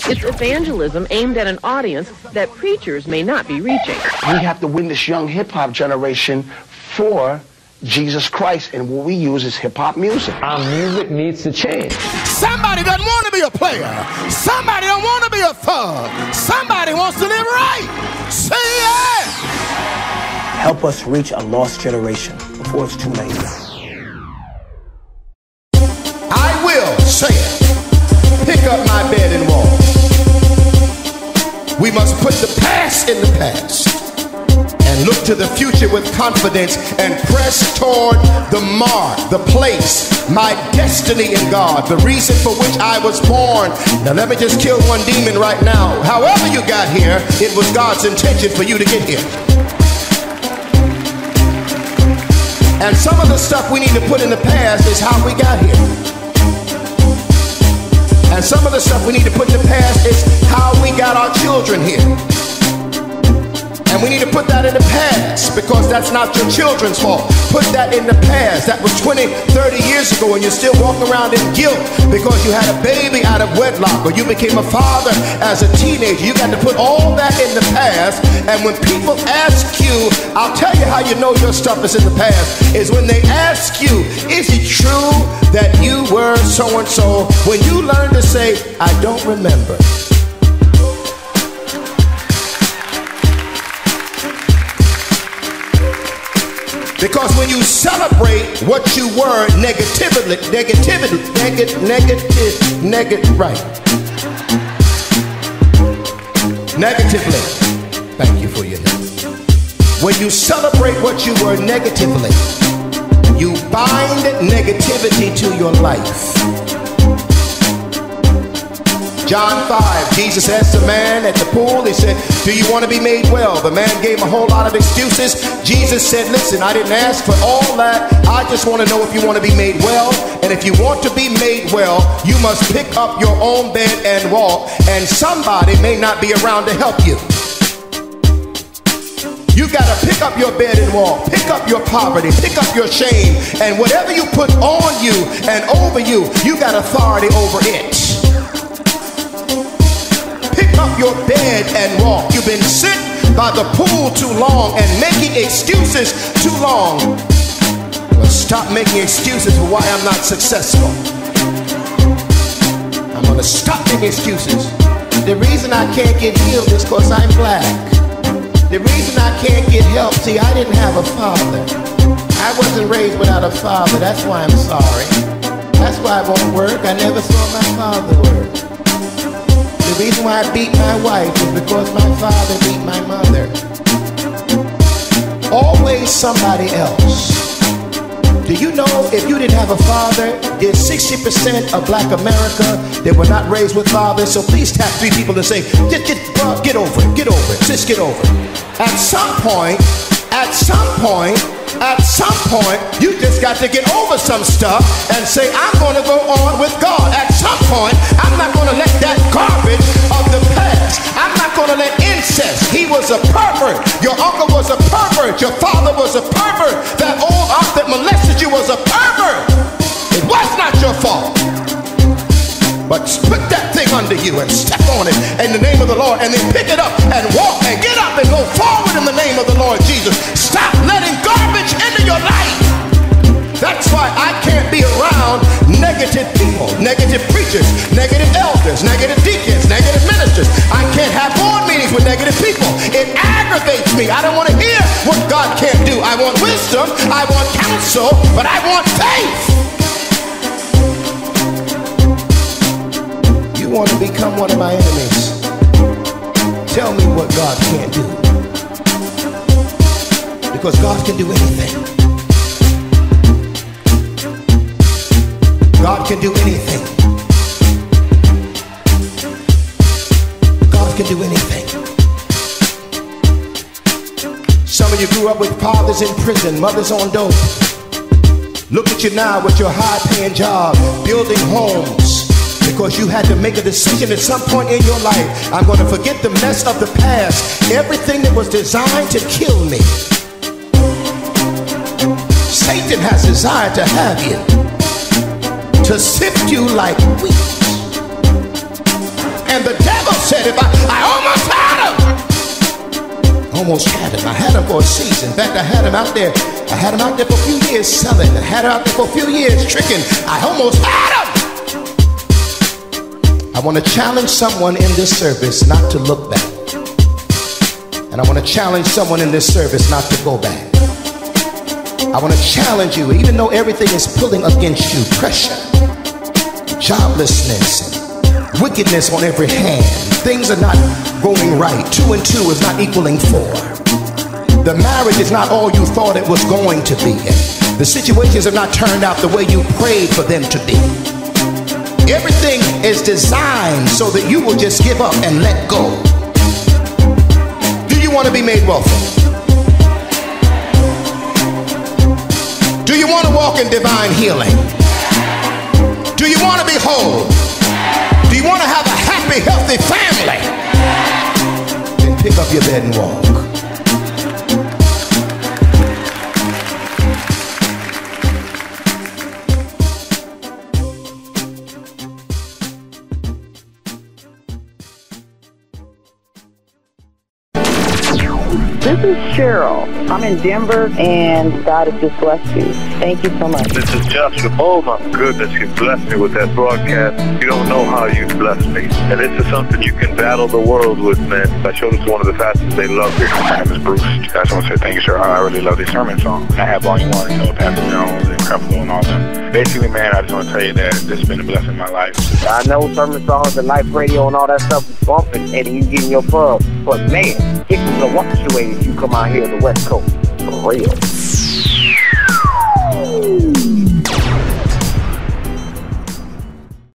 It's evangelism aimed at an audience that preachers may not be reaching. We have to win this young hip-hop generation for Jesus Christ, and what we use is hip-hop music. Our music needs to change. Somebody doesn't want to be a player. Somebody don't want to be a thug. Somebody wants to live right. Say yeah. Help us reach a lost generation before it's too late. I will, say it, pick up my bed and walk. We must put the past in the past and look to the future with confidence and press toward the mark, the place, my destiny in God, the reason for which I was born. Now let me just kill one demon right now. However you got here, it was God's intention for you to get here. And some of the stuff we need to put in the past is how we got here. And some of the stuff we need to put in the past is how we got our children here. And we need to put that in the past because that's not your children's fault. Put that in the past. That was 20, 30 years ago and you're still walking around in guilt because you had a baby out of wedlock or you became a father as a teenager. You got to put all that in the past. And when people ask you, I'll tell you how you know your stuff is in the past, is when they ask you, is it true that you were so-and-so? When you learn to say, I don't remember. Because when you celebrate what you were negatively, thank you for your help. When you celebrate what you were negatively, you bind negativity to your life. John 5, Jesus asked a man at the pool, he said, do you want to be made well? The man gave him a whole lot of excuses. Jesus said, listen, I didn't ask for all that. I just want to know if you want to be made well. And if you want to be made well, you must pick up your own bed and walk. And somebody may not be around to help you. You got to pick up your bed and walk. Pick up your poverty. Pick up your shame. And whatever you put on you and over you, you got authority over it. Pick up your bed and walk. You've been sitting by the pool too long and making excuses too long. Well, stop making excuses for why I'm not successful. I'm going to stop making excuses. The reason I can't get healed is because I'm black. The reason I can't get help, see, I didn't have a father. I wasn't raised without a father. That's why I'm sorry. That's why it won't work. I never saw my father work. The reason why I beat my wife is because my father beat my mother. Always somebody else. Do you know if you didn't have a father, there's 60% of black America that were not raised with fathers? So please tap 3 people and say, get over it, get over it, just get over it. At some point, you just got to get over some stuff and say, I'm going to go on with God. At some point, I'm not going to let that garbage of the past. I'm not going to let incest. He was a pervert. Your uncle was a pervert. Your father was a pervert. That old aunt that molested you was a pervert. It was not your fault. But put that thing under you and step on it in the name of the Lord and then pick it up and walk and get up and go forward in the name of the Lord Jesus. Stop letting garbage into your life. That's why I can't be around negative people, negative preachers, negative elders, negative deacons, negative ministers. I can't have board meetings with negative people. It aggravates me. I don't want to hear what God can't do. I want wisdom, I want counsel, but I want faith. You want to become one of my enemies? Tell me what God can't do. Because God can do anything. God can do anything. God can do anything. Some of you grew up with fathers in prison, mothers on dope. Look at you now with your high-paying job, building homes. Because you had to make a decision at some point in your life. I'm going to forget the mess of the past. Everything that was designed to kill me. Satan has desired to have you, to sift you like wheat. And the devil almost had him. I had him for a season. In fact, I had him out there. I had him out there for a few years selling. I had him out there for a few years tricking. I almost had him. I want to challenge someone in this service not to look back. And I want to challenge someone in this service not to go back. I want to challenge you, even though everything is pulling against you, pressure, joblessness, wickedness on every hand. Things are not going right. 2 and 2 is not equaling 4. The marriage is not all you thought it was going to be. The situations have not turned out the way you prayed for them to be. Everything is designed so that you will just give up and let go. Do you want to be made wealthy? Do you want to walk in divine healing? Do you want to be whole? Do you want to have a happy, healthy family? Then pick up your bed and walk. This is Cheryl. I'm in Denver, and God has just blessed you. Thank you so much. This is Joshua. Oh my goodness, you blessed me with that broadcast. You don't know how you blessed me. And this is something you can battle the world with, man. I showed this to one of the pastors. They love it. My name is Bruce. I just want to say thank you, sir. I really love these sermon songs. I have Volume 1, you know, Pastor Jones and Creflo and all them. Basically, man, I just want to tell you that this has been a blessing in my life. I know sermon songs and life radio and all that stuff is bumping, and you getting your pub. But man, it was a wash away if you come out here to the West Coast. For real.